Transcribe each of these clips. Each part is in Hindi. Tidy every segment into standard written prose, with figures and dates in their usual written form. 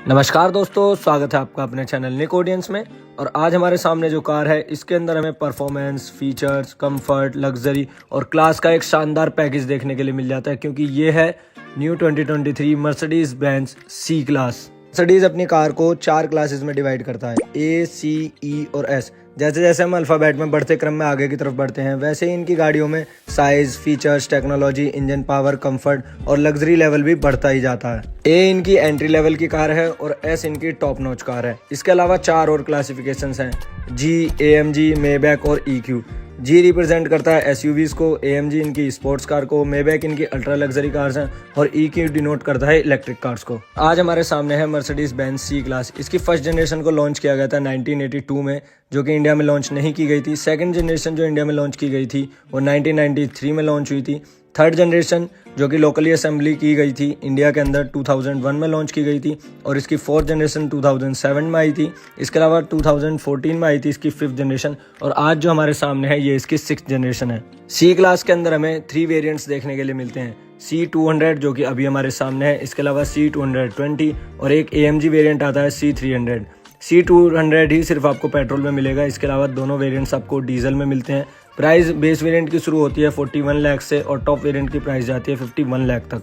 नमस्कार दोस्तों, स्वागत है आपका अपने चैनल निक ऑडियंस में। और आज हमारे सामने जो कार है इसके अंदर हमें परफॉर्मेंस, फीचर्स, कंफर्ट, लग्जरी और क्लास का एक शानदार पैकेज देखने के लिए मिल जाता है, क्योंकि ये है new 2023 Mercedes Benz C class. Mercedes अपनी कार को 4 क्लासेस में डिवाइड करता है, ए, सी, ई और एस। जैसे जैसे हम अल्फ़ाबेट में बढ़ते क्रम में आगे की तरफ बढ़ते हैं, वैसे ही इनकी गाड़ियों में size, features, technology, engine power, comfort और लग्जरी लेवल भी बढ़ता ही जाता है। ए इनकी एंट्री लेवल की कार है और एस इनकी टॉप नॉच कार है। इसके अलावा 4 और क्लासिफिकेशंस हैं, जी, एएमजी, मेबैक और ईक्यू। जी रिप्रेजेंट करता है एसयूवीज को, एएमजी इनकी स्पोर्ट्स कार को, मेबैक इनकी अल्ट्रा लग्जरी कार्स हैं और ईक्यू डिनोट करता है इलेक्ट्रिक कार्स को। आज हमारे सामने है मर्सिडीज बेंज सी क्लास। इसकी फर्स्ट जनरेशन को लॉन्च किया गया था 1982 में, जो कि इंडिया में लॉन्च नहीं की गई थी। सेकंड जनरेशन जो इंडिया में लॉन्च की गई थी वो 1993 में लॉन्च हुई थी। थर्ड जनरेशन जो कि लोकली असेंबली की गई थी इंडिया के अंदर 2001 में लॉन्च की गई थी, और इसकी फोर्थ जनरेशन 2007 में आई थी। इसके अलावा 2014 में आई थी इसकी फिफ्थ जनरेशन, और आज जो हमारे सामने है ये इसकी सिक्स्थ जनरेशन है। सी क्लास के अंदर हमें 3 वेरिएंट्स देखने के लिए मिलते हैं। C200 जो कि अभी हमारे सामने है, इसके अलावा C220 और एक AMG वेरिएंट आता है C300। C200 ही सिर्फ आपको पेट्रोल में मिलेगा, इसके अलावा दोनों वेरिएंट्स आपको डीजल में मिलते हैं। प्राइस बेस वेरिएंट की शुरू होती है 41 लाख से और टॉप वेरिएंट की प्राइस जाती है 51 लाख तक।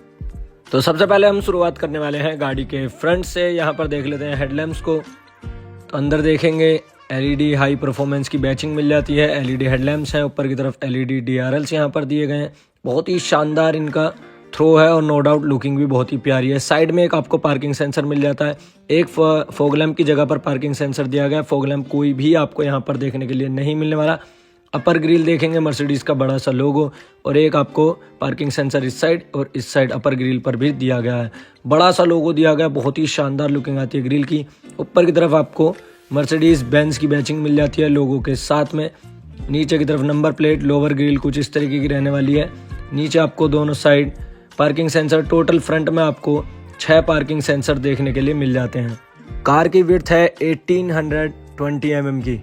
तो सबसे पहले हम शुरुआत करने वाले हैं गाड़ी के फ्रंट से। यहाँ पर देख लेते हैं हेडलैम्प्स को। तो अंदर देखेंगे LED हाई परफॉर्मेंस की बैचिंग मिल जाती है। LED हेडलैम्प्स हैं, ऊपर की तरफ LED DRLs यहाँ पर दिए गए हैं। बहुत ही शानदार इनका थ्रो है और नो डाउट लुकिंग भी बहुत ही प्यारी है। साइड में एक आपको पार्किंग सेंसर मिल जाता है। एक फॉग लैंप की जगह पर पार्किंग सेंसर दिया गया है। फॉग लैंप कोई भी आपको यहाँ पर देखने के लिए नहीं मिलने वाला। अपर ग्रिल देखेंगे मर्सिडीज का बड़ा सा लोगो, और एक आपको पार्किंग सेंसर इस साइड और इस साइड अपर ग्रिल पर भी दिया गया है। बड़ा सा लोगो दिया गया, बहुत ही शानदार लुकिंग आती है ग्रिल की। ऊपर की तरफ आपको मर्सिडीज बेंज की बैचिंग मिल जाती है लोगो के साथ में। नीचे की तरफ नंबर प्लेट, लोअर ग्रिल कुछ इस तरीके की रहने वाली है। नीचे आपको दोनों side parking sensor, total front में आपको 6 पार्किंग सेंसर देखने के लिए मिल जाते हैं। कार की विड्थ है 1820 mm की।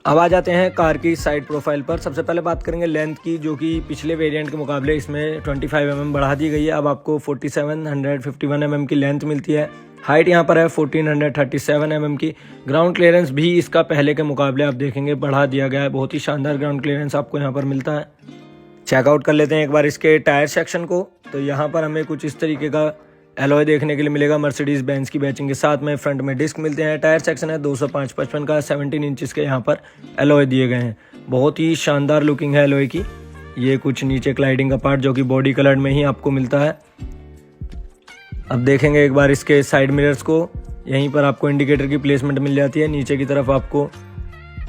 अब आ जाते हैं कार की साइड प्रोफाइल पर। सबसे पहले बात करेंगे लेंथ की, जो कि पिछले वेरिएंट के मुकाबले इसमें 25 mm बढ़ा दी गई है। अब आपको 4751 mm की लेंथ मिलती है। हाइट यहाँ पर है 1437 mm की। ग्राउंड क्लियरेंस भी इसका पहले के मुकाबले आप देखेंगे बढ़ा दिया गया है। बहुत ही शानदार ग्राउंड क्लियरेंस आपको यहाँ पर मिलता है। चेकआउट कर लेते हैं एक बार इसके टायर सेक्शन को। तो यहाँ पर हमें कुछ इस तरीके का एलॉय देखने के लिए मिलेगा मर्सिडीज बेंज की बैचिंग के साथ में। फ्रंट में डिस्क मिलते हैं। टायर सेक्शन है 205/55 का, 17 इंचेस के यहाँ पर एलॉय दिए गए हैं। बहुत ही शानदार लुकिंग है एलॉय की। ये कुछ नीचे क्लाइडिंग का पार्ट जो कि बॉडी कलर में ही आपको मिलता है। अब देखेंगे एक बार इसके साइड मिरर्स को। यहीं पर आपको इंडिकेटर की प्लेसमेंट मिल जाती है। नीचे की तरफ आपको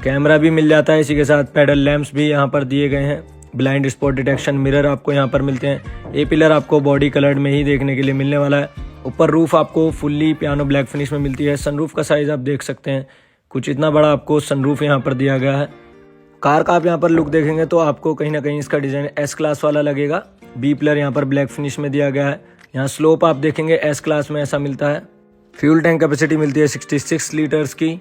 कैमरा भी मिल जाता है, इसी के साथ पैडल लैंप्स भी यहाँ पर दिए गए हैं। ब्लाइंड स्पॉट डिटेक्शन मिरर आपको यहाँ पर मिलते हैं। ए पिलर आपको बॉडी कलर्ड में ही देखने के लिए मिलने वाला है। ऊपर रूफ आपको फुल्ली पियानो ब्लैक फिनिश में मिलती है। सनरूफ का साइज आप देख सकते हैं, कुछ इतना बड़ा आपको सनरूफ यहाँ पर दिया गया है। कार का आप यहाँ पर लुक देखेंगे तो आपको कहीं ना कहीं इसका डिजाइन एस क्लास वाला लगेगा। बी पिलर यहाँ पर ब्लैक फिनिश में दिया गया है। यहाँ स्लोप आप देखेंगे एस क्लास में ऐसा मिलता है। फ्यूल टैंक कैपेसिटी मिलती है 66 लीटर्स की।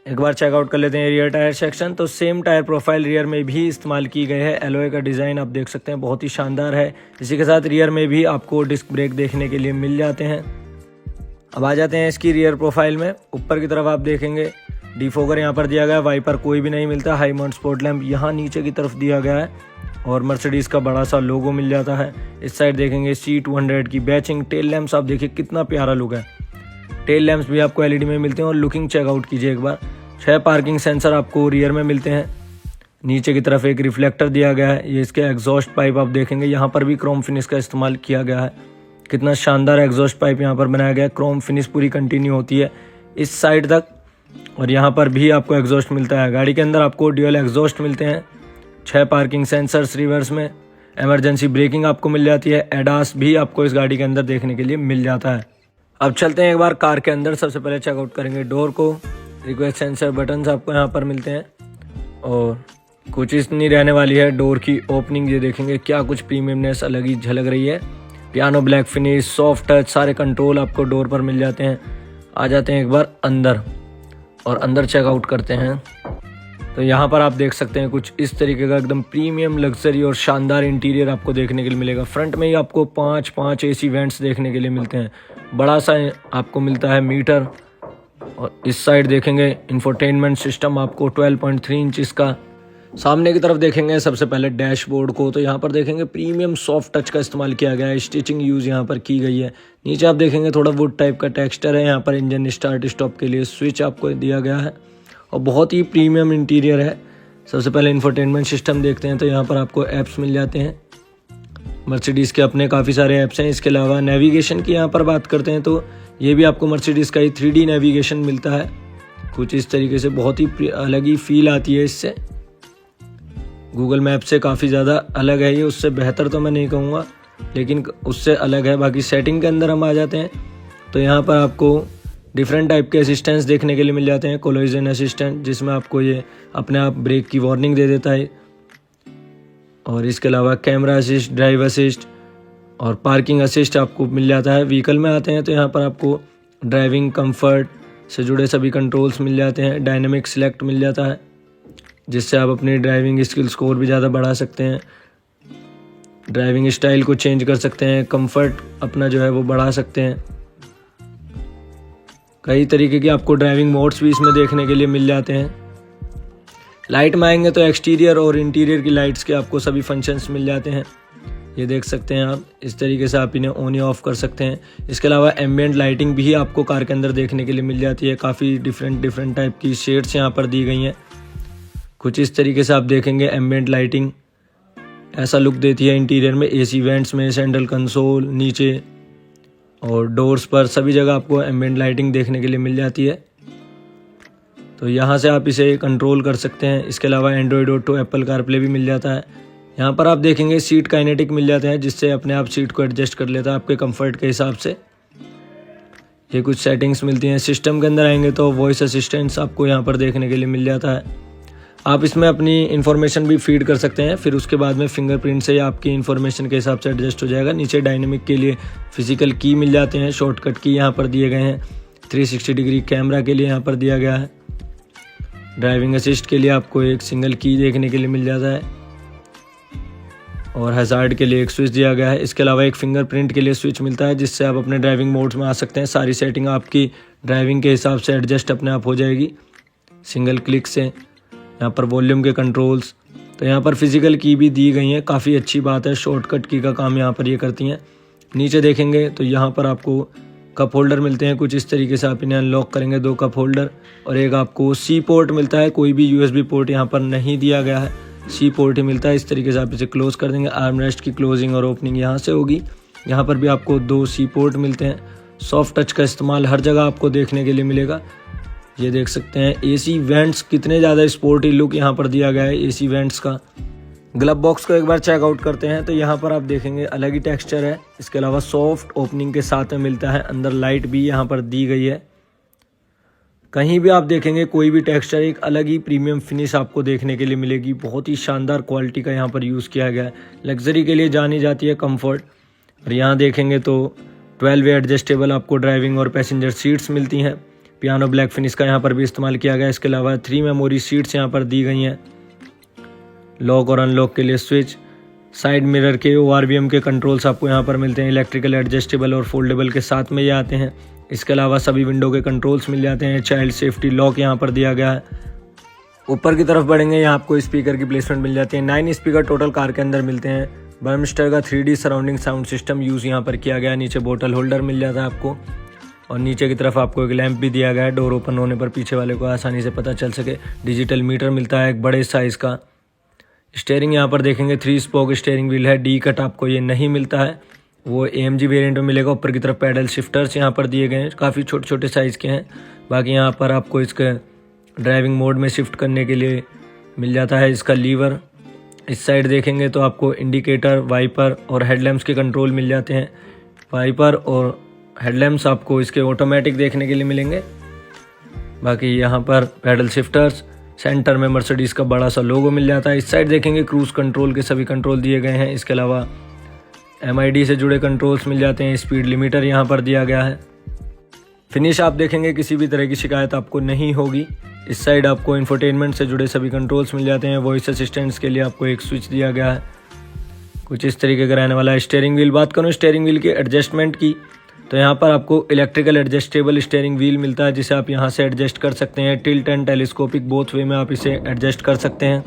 एक बार चेकआउट कर लेते हैं रियर टायर सेक्शन। तो सेम टायर प्रोफाइल रियर में भी इस्तेमाल की गई है। एलॉय का डिज़ाइन आप देख सकते हैं, बहुत ही शानदार है। इसी के साथ रियर में भी आपको डिस्क ब्रेक देखने के लिए मिल जाते हैं। अब आ जाते हैं इसकी रियर प्रोफाइल में। ऊपर की तरफ आप देखेंगे डिफोगर यहाँ पर दिया गया है। वाइपर कोई भी नहीं मिलता। हाई माउंट स्पॉट लैंप यहाँ नीचे की तरफ दिया गया है और मर्सिडीज का बड़ा सा लोगो मिल जाता है। इस साइड देखेंगे C200 की बैचिंग। टेल लैंप्स आप देखिए कितना प्यारा लुक है। टेल लैंप्स भी आपको LED में मिलते हैं। और लुकिंग चेकआउट कीजिए एक बार। 6 पार्किंग सेंसर आपको रियर में मिलते हैं। नीचे की तरफ एक रिफ्लेक्टर दिया गया है। ये इसके एग्जॉस्ट पाइप आप देखेंगे, यहाँ पर भी क्रोम फिनिश का इस्तेमाल किया गया है। कितना शानदार एग्जॉस्ट पाइप यहाँ पर बनाया गया है। क्रोम फिनिश पूरी कंटिन्यू होती है इस साइड तक, और यहाँ पर भी आपको एग्जॉस्ट मिलता है। गाड़ी के अंदर आपको ड्यूअल एग्जॉस्ट मिलते हैं। 6 पार्किंग सेंसर्स रिवर्स में। इमरजेंसी ब्रेकिंग आपको मिल जाती है। एडास भी आपको इस गाड़ी के अंदर देखने के लिए मिल जाता है। अब चलते हैं एक बार कार के अंदर। सबसे पहले चेकआउट करेंगे डोर को। रिक्वेस्ट सेंसर बटन्स आपको यहाँ पर मिलते हैं और कुछ इतनी रहने वाली है डोर की ओपनिंग। ये देखेंगे क्या कुछ प्रीमियमनेस अलग ही झलक रही है। Piano black finish, soft touch, सारे कंट्रोल आपको डोर पर मिल जाते हैं। आ जाते हैं एक बार अंदर और अंदर चेकआउट करते हैं। तो यहाँ पर आप देख सकते हैं कुछ इस तरीके का एकदम प्रीमियम लग्जरी और शानदार इंटीरियर आपको देखने के लिए मिलेगा। फ्रंट में ही आपको 5 AC वेंट्स देखने के लिए मिलते हैं। बड़ा सा आपको मिलता है मीटर। और इस साइड देखेंगे इंफोटेनमेंट सिस्टम आपको 12.3 इंच का। सामने की तरफ देखेंगे सबसे पहले डैशबोर्ड को, तो यहाँ पर देखेंगे प्रीमियम सॉफ्ट टच का इस्तेमाल किया गया है, स्टिचिंग यूज़ यहाँ पर की गई है। नीचे आप देखेंगे थोड़ा वुड टाइप का टेक्सचर है। यहाँ पर इंजन स्टार्ट स्टॉप के लिए स्विच आपको दिया गया है और बहुत ही प्रीमियम इंटीरियर है। सबसे पहले इंफोटेनमेंट सिस्टम देखते हैं, तो यहाँ पर आपको ऐप्स मिल जाते हैं। मर्सिडीज़ के अपने काफ़ी सारे ऐप्स हैं। इसके अलावा नेविगेशन की यहाँ पर बात करते हैं तो ये भी आपको मर्सिडीज़ का ही 3D नेविगेशन मिलता है। कुछ इस तरीके से बहुत ही अलग ही फील आती है इससे। गूगल मैप से काफ़ी ज़्यादा अलग है ये, उससे बेहतर तो मैं नहीं कहूँगा लेकिन उससे अलग है। बाकी सेटिंग के अंदर हम आ जाते हैं तो यहाँ पर आपको डिफरेंट टाइप के असिस्टेंट्स देखने के लिए मिल जाते हैं। कोलिजन असिस्टेंट जिसमें आपको ये अपने आप ब्रेक की वार्निंग दे देता है, और इसके अलावा कैमरा असिस्ट, ड्राइव असिस्ट और पार्किंग असिस्ट आपको मिल जाता है। व्हीकल में आते हैं तो यहाँ पर आपको ड्राइविंग कंफर्ट से जुड़े सभी कंट्रोल्स मिल जाते हैं। डायनेमिक सिलेक्ट मिल जाता है जिससे आप अपनी ड्राइविंग स्किल्स को और भी ज़्यादा बढ़ा सकते हैं। ड्राइविंग स्टाइल को चेंज कर सकते हैं, कंफर्ट अपना जो है वो बढ़ा सकते हैं। कई तरीके के आपको ड्राइविंग मोड्स भी इसमें देखने के लिए मिल जाते हैं। लाइट में आएंगे तो एक्सटीरियर और इंटीरियर की लाइट्स के आपको सभी फंक्शंस मिल जाते हैं। ये देख सकते हैं आप, इस तरीके से आप इन्हें ऑन या ऑफ कर सकते हैं। इसके अलावा एम्बिएंट लाइटिंग भी आपको कार के अंदर देखने के लिए मिल जाती है। काफ़ी डिफरेंट टाइप की शेड्स यहाँ पर दी गई हैं। कुछ इस तरीके से आप देखेंगे एम्बिएंट लाइटिंग ऐसा लुक देती है इंटीरियर में। एसी वेंट्स में, सेंट्रल कंसोल, नीचे और डोर्स पर सभी जगह आपको एम्बिएंट लाइटिंग देखने के लिए मिल जाती है। तो यहाँ से आप इसे कंट्रोल कर सकते हैं। इसके अलावा एंड्रॉयड ऑटो, एप्पल कारप्ले भी मिल जाता है। यहाँ पर आप देखेंगे सीट काइनेटिक मिल जाते हैं जिससे अपने आप सीट को एडजस्ट कर लेता है आपके कंफर्ट के हिसाब से। ये कुछ सेटिंग्स मिलती हैं। सिस्टम के अंदर आएंगे तो वॉइस असिस्टेंट्स आपको यहाँ पर देखने के लिए मिल जाता है। आप इसमें अपनी इन्फॉर्मेशन भी फीड कर सकते हैं, फिर उसके बाद में फिंगरप्रिंट से आपकी इन्फॉर्मेशन के हिसाब से एडजस्ट हो जाएगा। नीचे डायनेमिक के लिए फिजिकल की मिल जाते हैं, शॉर्टकट की यहाँ पर दिए गए हैं। 360 डिग्री कैमरा के लिए यहाँ पर दिया गया है। ड्राइविंग असिस्ट के लिए आपको एक सिंगल की देखने के लिए मिल जाता है और हैजार्ड के लिए एक स्विच दिया गया है। इसके अलावा एक फिंगरप्रिंट के लिए स्विच मिलता है जिससे आप अपने ड्राइविंग मोड्स में आ सकते हैं। सारी सेटिंग आपकी ड्राइविंग के हिसाब से एडजस्ट अपने आप हो जाएगी सिंगल क्लिक से। यहाँ पर वॉल्यूम के कंट्रोल्स, तो यहाँ पर फिजिकल की भी दी गई हैं, काफ़ी अच्छी बात है। शॉर्टकट की का काम यहाँ पर ये करती हैं। नीचे देखेंगे तो यहाँ पर आपको कप होल्डर मिलते हैं। कुछ इस तरीके से आप इन्हें अनलॉक करेंगे। 2 कप होल्डर और एक आपको सी पोर्ट मिलता है। कोई भी USB पोर्ट यहाँ पर नहीं दिया गया है, सी पोर्ट ही मिलता है। इस तरीके से आप इसे क्लोज कर देंगे। आर्म रेस्ट की क्लोजिंग और ओपनिंग यहाँ से होगी। यहाँ पर भी आपको 2 सी पोर्ट मिलते हैं। सॉफ्ट टच का इस्तेमाल हर जगह आपको देखने के लिए मिलेगा। ये देख सकते हैं AC वेंट्स, कितने ज़्यादा स्पोर्टी लुक यहाँ पर दिया गया है AC वेंट्स का। ग्लव बॉक्स को एक बार चेकआउट करते हैं तो यहाँ पर आप देखेंगे अलग ही टेक्सचर है। इसके अलावा सॉफ्ट ओपनिंग के साथ में मिलता है। अंदर लाइट भी यहाँ पर दी गई है। कहीं भी आप देखेंगे कोई भी टेक्सचर, एक अलग ही प्रीमियम फिनिश आपको देखने के लिए मिलेगी। बहुत ही शानदार क्वालिटी का यहाँ पर यूज़ किया गया है। लग्जरी के लिए जानी जाती है कंफर्ट। और यहाँ देखेंगे तो 12 वे एडजस्टेबल आपको ड्राइविंग और पैसेंजर सीट्स मिलती हैं। पियानो ब्लैक फिनिश का यहाँ पर भी इस्तेमाल किया गया है। इसके अलावा 3 मेमोरी सीट्स यहाँ पर दी गई हैं। लॉक और अनलॉक के लिए स्विच, साइड मिरर के ORVM के कंट्रोल्स आपको यहाँ पर मिलते हैं। इलेक्ट्रिकल, एडजस्टेबल और फोल्डेबल के साथ में ये आते हैं। इसके अलावा सभी विंडो के कंट्रोल्स मिल जाते हैं। चाइल्ड सेफ्टी लॉक यहाँ पर दिया गया है। ऊपर की तरफ बढ़ेंगे, यहाँ आपको स्पीकर की प्लेसमेंट मिल जाती है। 9 स्पीकर टोटल कार के अंदर मिलते हैं। बर्मस्टर का 3D surrounding sound system use यहाँ पर किया गया है। नीचे बोतल होल्डर मिल जाता है आपको और नीचे की तरफ आपको एक लैंप भी दिया गया है। डोर ओपन होने पर पीछे वाले को आसानी से पता चल सके। डिजिटल मीटर मिलता है एक बड़े साइज़ का। स्टीयरिंग यहाँ पर देखेंगे 3 स्पोक स्टीयरिंग व्हील है। डी कट आपको ये नहीं मिलता है, वो AMG वेरिएंट में मिलेगा। ऊपर की तरफ पैडल शिफ्टर्स यहाँ पर दिए गए हैं, काफ़ी छोटे छोटे साइज़ के हैं। बाकी यहाँ पर आपको इसके ड्राइविंग मोड में शिफ्ट करने के लिए मिल जाता है इसका लीवर। इस साइड देखेंगे तो आपको इंडिकेटर, वाइपर और हेडलैम्प्स के कंट्रोल मिल जाते हैं। वाइपर और हेडलैम्प्स आपको इसके ऑटोमेटिक देखने के लिए मिलेंगे। बाकी यहाँ पर पैडल शिफ्टर्स, सेंटर में मर्सिडीज़ का बड़ा सा लोगो मिल जाता है। इस साइड देखेंगे क्रूज़ कंट्रोल के सभी कंट्रोल दिए गए हैं। इसके अलावा MID से जुड़े कंट्रोल्स मिल जाते हैं। स्पीड लिमिटर यहाँ पर दिया गया है। फिनिश आप देखेंगे किसी भी तरह की शिकायत आपको नहीं होगी। इस साइड आपको इंफोटेनमेंट से जुड़े सभी कंट्रोल्स मिल जाते हैं। वॉइस असिस्टेंट्स के लिए आपको एक स्विच दिया गया है। कुछ इस तरीके का रहने वाला है। स्टीयरिंग व्हील, बात करूँ स्टीयरिंग व्हील के एडजस्टमेंट की तो यहाँ पर आपको इलेक्ट्रिकल एडजस्टेबल स्टीयरिंग व्हील मिलता है, जिसे आप यहाँ से एडजस्ट कर सकते हैं। Tilt and telescopic both way में आप इसे एडजस्ट कर सकते हैं।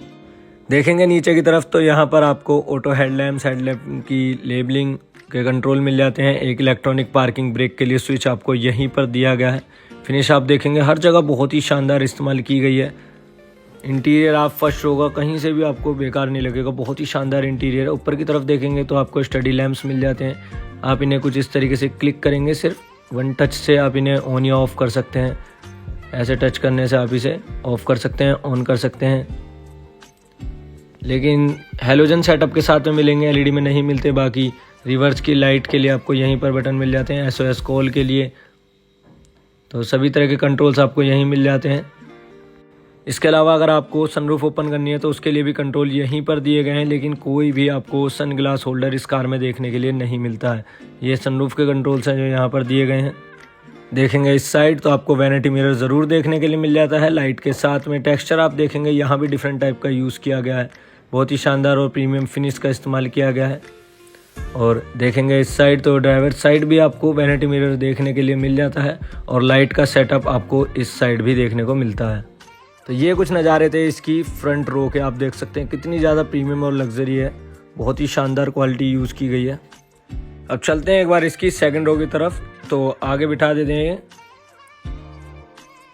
देखेंगे नीचे की तरफ तो यहाँ पर आपको ऑटो हेडलैम्प्स, हेडलैम्प की लेबलिंग के कंट्रोल मिल जाते हैं। एक इलेक्ट्रॉनिक पार्किंग ब्रेक के लिए स्विच आपको यहीं पर दिया गया है। फिनिश आप देखेंगे हर जगह बहुत ही शानदार इस्तेमाल की गई है। इंटीरियर आप फर्स्ट होगा, कहीं से भी आपको बेकार नहीं लगेगा, बहुत ही शानदार इंटीरियर है। ऊपर की तरफ देखेंगे तो आपको स्टडी लैंप्स मिल जाते हैं। आप इन्हें कुछ इस तरीके से क्लिक करेंगे, सिर्फ वन टच से आप इन्हें ऑन या ऑफ़ कर सकते हैं। ऐसे टच करने से आप इसे ऑफ़ कर सकते हैं, ऑन कर सकते हैं। लेकिन हेलोजन सेटअप के साथ में मिलेंगे, एलईडी में नहीं मिलते। बाकी रिवर्स की लाइट के लिए आपको यहीं पर बटन मिल जाते हैं। SOS कॉल के लिए तो सभी तरह के कंट्रोल्स आपको यहीं मिल जाते हैं। इसके अलावा अगर आपको सनरूफ ओपन करनी है तो उसके लिए भी कंट्रोल यहीं पर दिए गए हैं, लेकिन कोई भी आपको सन ग्लास होल्डर इस कार में देखने के लिए नहीं मिलता है। ये सनरूफ के कंट्रोल्स हैं जो यहाँ पर दिए गए हैं। देखेंगे इस साइड तो आपको वैनिटी मिरर ज़रूर देखने के लिए मिल जाता है। लाइट के साथ में टेक्सचर आप देखेंगे यहाँ भी डिफरेंट टाइप का यूज़ किया गया है। बहुत ही शानदार और प्रीमियम फिनिश का इस्तेमाल किया गया है। और देखेंगे इस साइड तो ड्राइवर साइड भी आपको वैनिटी मिरर देखने के लिए मिल जाता है, और लाइट का सेटअप आपको इस साइड भी देखने को मिलता है। तो ये कुछ नज़ारे थे इसकी फ्रंट रो के। आप देख सकते हैं कितनी ज़्यादा प्रीमियम और लग्जरी है, बहुत ही शानदार क्वालिटी यूज़ की गई है। अब चलते हैं एक बार इसकी सेकंड रो की तरफ। तो आगे बिठा देते हैं,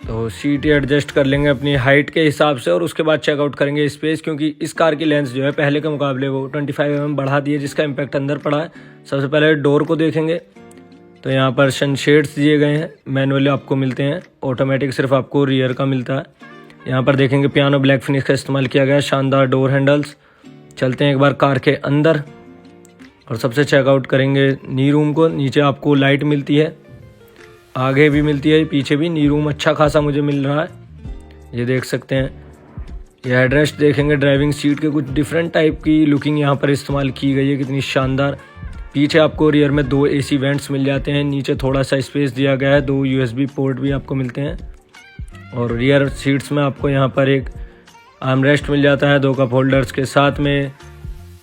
तो सीट एडजस्ट कर लेंगे अपनी हाइट के हिसाब से, और उसके बाद चेकआउट करेंगे स्पेस, क्योंकि इस कार की लेंथ जो है पहले के मुकाबले वो 25 mm बढ़ा दी है, जिसका इम्पैक्ट अंदर पड़ा है। सबसे पहले डोर को देखेंगे तो यहाँ पर सनशेड्स दिए गए हैं, मैनुअली आपको मिलते हैं। ऑटोमेटिक सिर्फ आपको रियर का मिलता है। यहाँ पर देखेंगे पियानो ब्लैक फिनिश का इस्तेमाल किया गया है, शानदार डोर हैंडल्स। चलते हैं एक बार कार के अंदर और सबसे चेकआउट करेंगे नी रूम को। नीचे आपको लाइट मिलती है, आगे भी मिलती है, पीछे भी। नी रूम अच्छा खासा मुझे मिल रहा है, ये देख सकते हैं। ये हेडरेस्ट देखेंगे, ड्राइविंग सीट के कुछ डिफरेंट टाइप की लुकिंग यहाँ पर इस्तेमाल की गई है, कितनी शानदार। पीछे आपको रियर में 2 AC वेंट्स मिल जाते हैं। नीचे थोड़ा सा स्पेस दिया गया है, 2 USB पोर्ट भी आपको मिलते हैं। और रियर सीट्स में आपको यहाँ पर एक आर्मरेस्ट मिल जाता है 2 कप होल्डर्स के साथ में।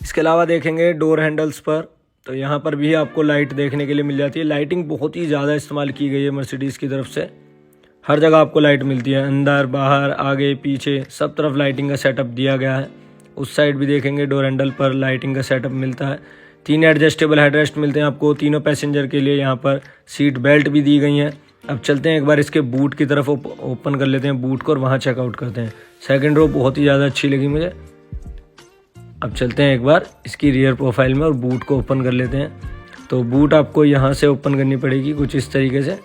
इसके अलावा देखेंगे डोर हैंडल्स पर, तो यहाँ पर भी आपको लाइट देखने के लिए मिल जाती है। लाइटिंग बहुत ही ज़्यादा इस्तेमाल की गई है मर्सिडीज़ की तरफ से। हर जगह आपको लाइट मिलती है, अंदर बाहर आगे पीछे सब तरफ लाइटिंग का सेटअप दिया गया है। उस साइड भी देखेंगे डोर हैंडल पर लाइटिंग का सेटअप मिलता है। 3 एडजस्टेबल हेडरेस्ट मिलते हैं आपको तीनों पैसेंजर के लिए। यहाँ पर सीट बेल्ट भी दी गई हैं। अब चलते हैं एक बार इसके बूट की तरफ, ओपन कर लेते हैं बूट को और वहाँ चेकआउट करते हैं। सेकंड रो बहुत ही ज़्यादा अच्छी लगी मुझे। अब चलते हैं एक बार इसकी रियर प्रोफाइल में और बूट को ओपन कर लेते हैं। तो बूट आपको यहाँ से ओपन करनी पड़ेगी कुछ इस तरीके से,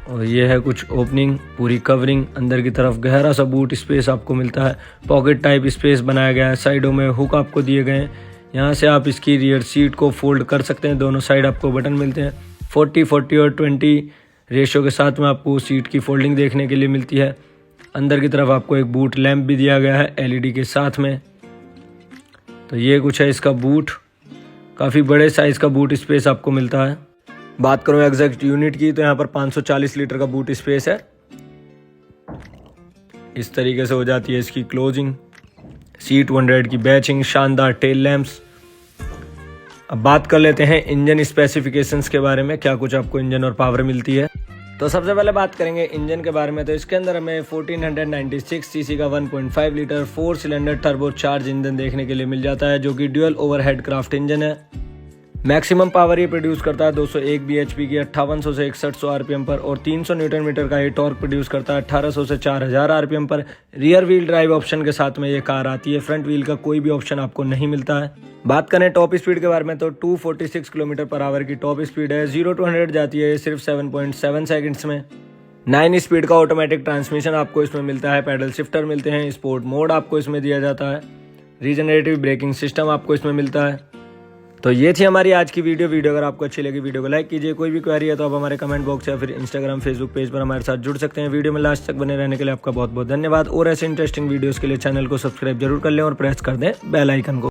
और ये है कुछ ओपनिंग, पूरी कवरिंग। अंदर की तरफ गहरा सा बूट स्पेस आपको मिलता है, पॉकेट टाइप स्पेस बनाया गया है। साइडों में हुक आपको दिए गए हैं, यहाँ से आप इसकी रियर सीट को फोल्ड कर सकते हैं। दोनों साइड आपको बटन मिलते हैं। 40-40 और 20 रेशो के साथ में आपको सीट की फोल्डिंग देखने के लिए मिलती है। अंदर की तरफ आपको एक बूट लैंप भी दिया गया है LED के साथ में। तो ये कुछ है इसका बूट, काफ़ी बड़े साइज़ का बूट स्पेस आपको मिलता है। बात करूँ एग्जैक्ट यूनिट की तो यहाँ पर 540 लीटर का बूट स्पेस है। इस तरीके से हो जाती है इसकी क्लोजिंग। सीट 100 की बैचिंग, शानदार टेल लैंप्स। अब बात कर लेते हैं इंजन स्पेसिफिकेशंस के बारे में, क्या कुछ आपको इंजन और पावर मिलती है। तो सबसे पहले बात करेंगे इंजन के बारे में। तो इसके अंदर हमें 1496 सीसी का 1.5 litre 4 cylinder turbo charge engine देखने के लिए मिल जाता है, जो कि ड्यूअल ओवरहेड क्राफ्ट इंजन है। मैक्सिमम पावर ये प्रोड्यूस करता है 201 bhp की 5800 से 6100 RPM पर, और 300 न्यूटन मीटर का ये टॉर्क प्रोड्यूस करता है 1800 से 4000 RPM पर। रियर व्हील ड्राइव ऑप्शन के साथ में ये कार आती है, फ्रंट व्हील का कोई भी ऑप्शन आपको नहीं मिलता है। बात करें टॉप स्पीड के बारे में तो 246 किलोमीटर पर आवर की टॉप स्पीड है। 0 to 100 जाती है सिर्फ 7.7 सेकंड्स में। 9 स्पीड का ऑटोमेटिक ट्रांसमिशन आपको इसमें मिलता है। पैडल शिफ्टर मिलते हैं। स्पोर्ट मोड आपको इसमें दिया जाता है। रीजनरेटिव ब्रेकिंग सिस्टम आपको इसमें मिलता है। तो ये थी हमारी आज की वीडियो अगर आपको अच्छी लगी वीडियो को लाइक कीजिए। कोई भी क्वेरी है तो आप हमारे कमेंट बॉक्स या फिर इंस्टाग्राम फेसबुक पेज पर हमारे साथ जुड़ सकते हैं। वीडियो में लास्ट तक बने रहने के लिए आपका बहुत बहुत धन्यवाद। और ऐसे इंटरेस्टिंग वीडियोस के लिए चैनल को सब्सक्राइब जरूर कर लें और प्रेस कर दें बेल आइकन को।